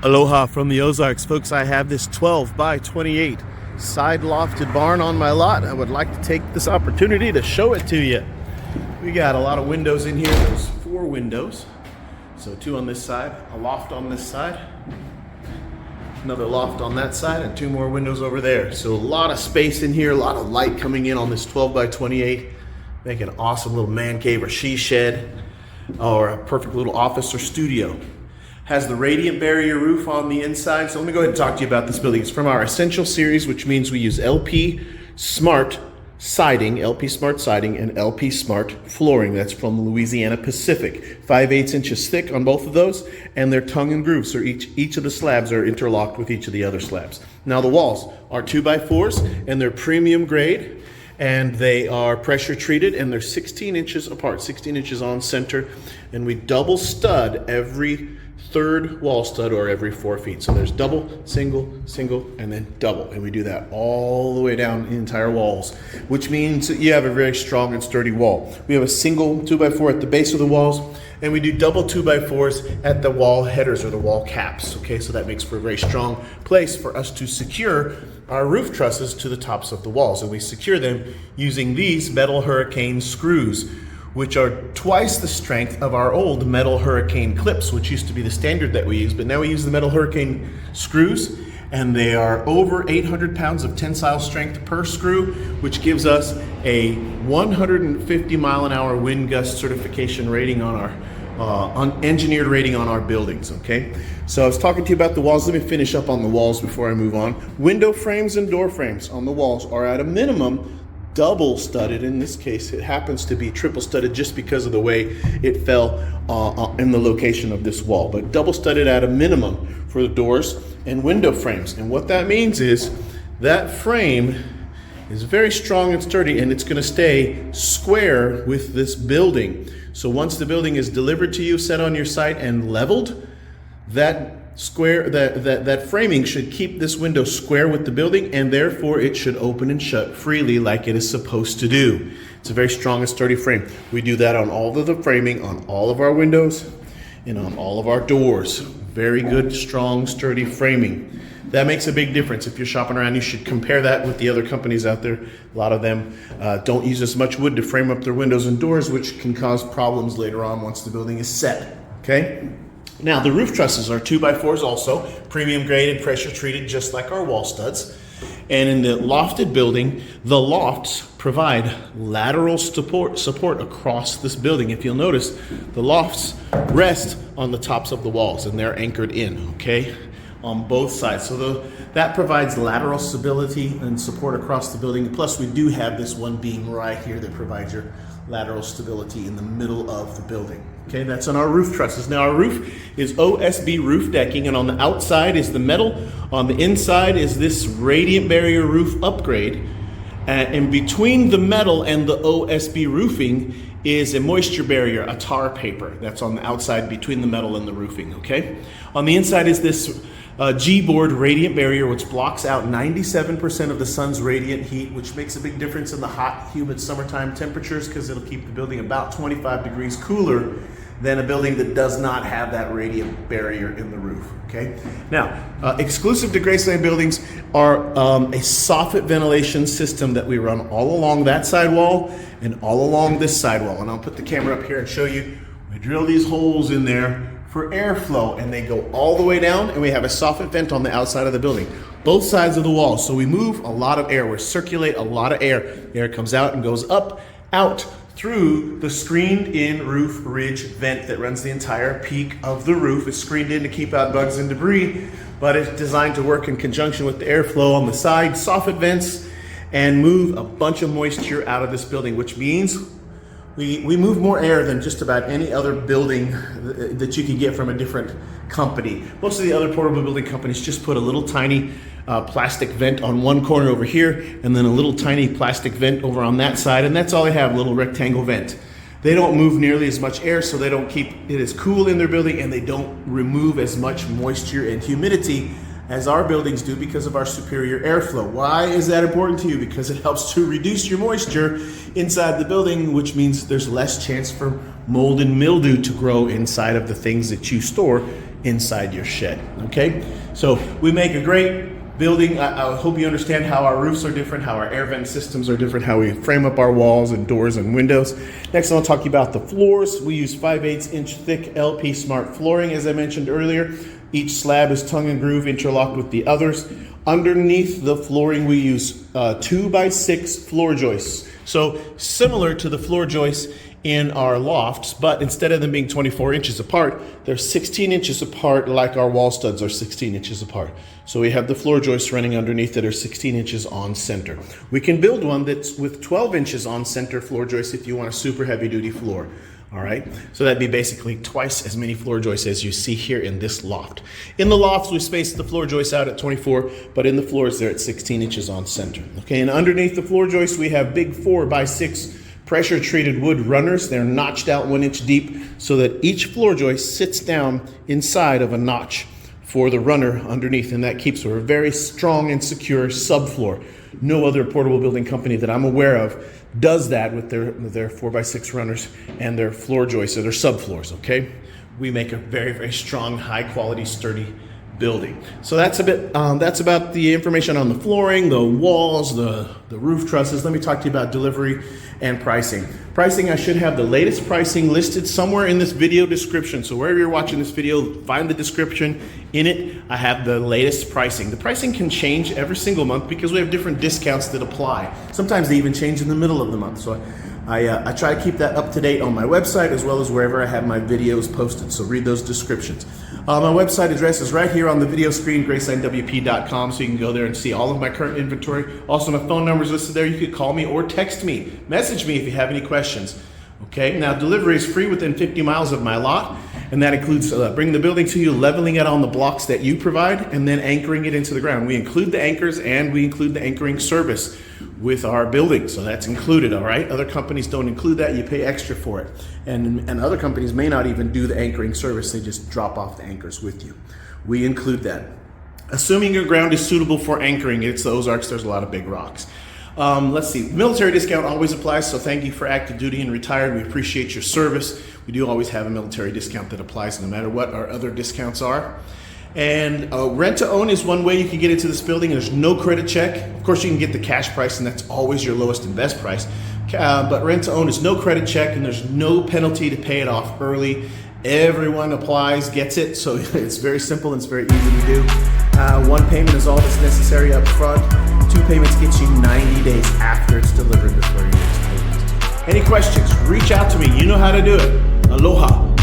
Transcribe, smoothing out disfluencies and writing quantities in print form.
Aloha from the Ozarks, folks. I have this 12 by 28 side lofted barn on my lot. I would like to take this opportunity to show it to you. We got a lot of windows in here. There's 4 windows. So 2 on this side, a loft on this side, another loft on that side, and 2 more windows over there. So a lot of space in here, a lot of light coming in on this 12 by 28. Make an awesome little man cave or she shed, or a perfect little office or studio. Has the radiant barrier roof on the inside. So let me go ahead and talk to you about this building. It's from our Essential series, which means we use LP Smart siding, and LP Smart flooring. That's from Louisiana Pacific. 5/8 inches thick on both of those, and they're tongue and groove. So each of the slabs are interlocked with each of the other slabs. Now the walls are 2x4s, and they're premium grade, and they are pressure treated, and they're 16 inches apart, 16 inches on center, and we double stud every third wall stud or every 4 feet. So there's double, single, and then double. And we do that all the way down the entire walls, which means that you have a very strong and sturdy wall. We have a single 2x4 at the base of the walls, and we do double 2x4s at the wall headers or the wall caps. Okay, so that makes for a very strong place for us to secure our roof trusses to the tops of the walls. And we secure them using these metal hurricane screws, which are twice the strength of our old metal hurricane clips, which used to be the standard that we use, but now we use the metal hurricane screws, and they are over 800 pounds of tensile strength per screw, which gives us a 150 mile an hour wind gust certification rating on our engineered rating on our buildings. Okay, so I was talking to you about the walls. Let me finish up on the walls before I move on. Window frames and door frames on the walls are at a minimum double studded. In this case, it happens to be triple studded just because of the way it fell in the location of this wall, but double studded at a minimum for the doors and window frames. And what that means is that frame is very strong and sturdy, and it's going to stay square with this building. So once the building is delivered to you, set on your site, and leveled, that framing should keep this window square with the building, and therefore it should open and shut freely like it is supposed to do. It's a very strong and sturdy frame. We do that on all of the framing, on all of our windows, and on all of our doors. Very good, strong, sturdy framing. That makes a big difference. If you're shopping around, you should compare that with the other companies out there. A lot of them don't use as much wood to frame up their windows and doors, which can cause problems later on once the building is set. Okay? Now, the roof trusses are 2x4s also, premium grade and pressure treated just like our wall studs. And in the lofted building, the lofts provide lateral support across this building. If you'll notice, the lofts rest on the tops of the walls, and they're anchored in, okay, on both sides. So that provides lateral stability and support across the building. Plus, we do have this one beam right here that provides your lateral stability in the middle of the building. Okay, that's on our roof trusses. Now, our roof is OSB roof decking, and on the outside is the metal. On the inside is this radiant barrier roof upgrade. And between the metal and the OSB roofing is a moisture barrier, a tar paper. That's on the outside between the metal and the roofing, okay? On the inside is this G-board radiant barrier, which blocks out 97% of the sun's radiant heat, which makes a big difference in the hot, humid summertime temperatures, because it'll keep the building about 25 degrees cooler than a building that does not have that radiant barrier in the roof, okay? Now, exclusive to Graceland Buildings are a soffit ventilation system that we run all along that side wall and all along this side wall. And I'll put the camera up here and show you. We drill these holes in there for airflow, and they go all the way down, and we have a soffit vent on the outside of the building, both sides of the wall. So we move a lot of air. We circulate a lot of air. The air comes out and goes up, out, through the screened-in roof ridge vent that runs the entire peak of the roof. It's screened in to keep out bugs and debris, but it's designed to work in conjunction with the airflow on the side soffit vents and move a bunch of moisture out of this building, which means we move more air than just about any other building that you can get from a different company. Most of the other portable building companies just put a little tiny plastic vent on one corner over here, and then a little tiny plastic vent over on that side, and that's all they have, a little rectangle vent. They don't move nearly as much air, so they don't keep it as cool in their building, and they don't remove as much moisture and humidity as our buildings do because of our superior airflow. Why is that important to you? Because it helps to reduce your moisture inside the building, which means there's less chance for mold and mildew to grow inside of the things that you store inside your shed, okay? So we make a great building. I hope you understand how our roofs are different, how our air vent systems are different, how we frame up our walls and doors and windows. Next, I'll talk to you about the floors. We use 5/8 inch thick LP Smart flooring, as I mentioned earlier. Each slab is tongue and groove interlocked with the others. Underneath the flooring, we use 2x6 floor joists. So similar to the floor joists in our lofts, but instead of them being 24 inches apart, they're 16 inches apart, like our wall studs are 16 inches apart. So we have the floor joists running underneath that are 16 inches on center. We can build one that's with 12 inches on center floor joists if you want a super heavy duty floor. All right, so that'd be basically twice as many floor joists as you see here in this loft. In the lofts, we space the floor joists out at 24, but in the floors, they're at 16 inches on center. Okay, and underneath the floor joists, we have big 4x6 pressure treated wood runners. They're notched out 1 inch deep so that each floor joist sits down inside of a notch for the runner underneath, and that keeps a very strong and secure subfloor. No other portable building company that I'm aware of does that with their 4x6 runners and their floor joists or their subfloors, okay? We make a very, very strong, high quality, sturdy building. So that's a bit, that's about the information on the flooring, the walls, the roof trusses. Let me talk to you about delivery and pricing. Pricing, I should have the latest pricing listed somewhere in this video description. So wherever you're watching this video, find the description. In it, I have the latest pricing. The pricing can change every single month because we have different discounts that apply. Sometimes they even change in the middle of the month. So I try to keep that up to date on my website as well as wherever I have my videos posted. So read those descriptions. My website address is right here on the video screen, GRACELANDWP.com, so you can go there and see all of my current inventory. Also, my phone number is listed there. You could call me or text me. Message me if you have any questions. Okay, now delivery is free within 50 miles of my lot, and that includes bringing the building to you, leveling it on the blocks that you provide, and then anchoring it into the ground. We include the anchors and we include the anchoring service with our building, so that's included, all right? Other companies don't include that, you pay extra for it. And other companies may not even do the anchoring service, they just drop off the anchors with you. We include that. Assuming your ground is suitable for anchoring, it's the Ozarks, there's a lot of big rocks. Let's see, military discount always applies, so thank you for active duty and retired. We appreciate your service. We do always have a military discount that applies no matter what our other discounts are. And rent to own is one way you can get into this building. There's no credit check. Of course, you can get the cash price, and that's always your lowest and best price. But rent to own is no credit check, and there's no penalty to pay it off early. Everyone applies, gets it, so it's very simple and it's very easy to do. One payment is all that's necessary up front. 2 payments get you 90 days after it's delivered before your next payment. Any questions? Reach out to me. You know how to do it. Aloha.